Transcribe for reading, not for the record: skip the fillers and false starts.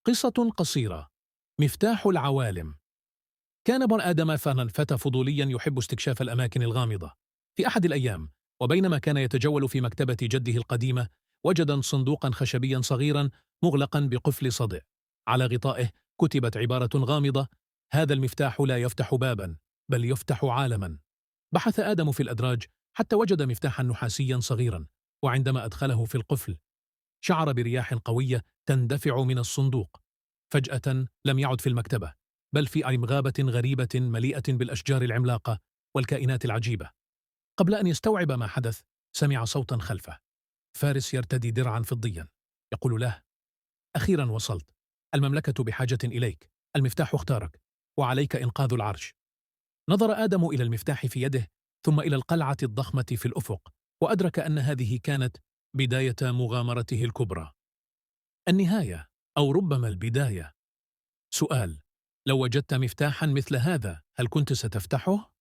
قصة قصيرة. مفتاح العوالم. كان ابن آدم فتى فضوليا يحب استكشاف الأماكن الغامضة. في أحد الأيام، وبينما كان يتجول في مكتبة جده القديمة، وجد صندوقا خشبيا صغيرا مغلقا بقفل صدئ. على غطائه كتبت عبارة غامضة: هذا المفتاح لا يفتح بابا، بل يفتح عالما. بحث آدم في الأدراج حتى وجد مفتاحا نحاسيا صغيرا، وعندما أدخله في القفل شعر برياح قوية تندفع من الصندوق. فجأة لم يعد في المكتبة، بل في غابة غريبة مليئة بالأشجار العملاقة والكائنات العجيبة. قبل أن يستوعب ما حدث، سمع صوتا خلفه، فارس يرتدي درعا فضيا يقول له: أخيرا وصلت، المملكة بحاجة إليك، المفتاح اختارك، وعليك إنقاذ العرش. نظر آدم إلى المفتاح في يده، ثم إلى القلعة الضخمة في الأفق، وأدرك أن هذه كانت بداية مغامرته الكبرى. النهاية، أو ربما البداية. سؤال: لو وجدت مفتاحا مثل هذا، هل كنت ستفتحه؟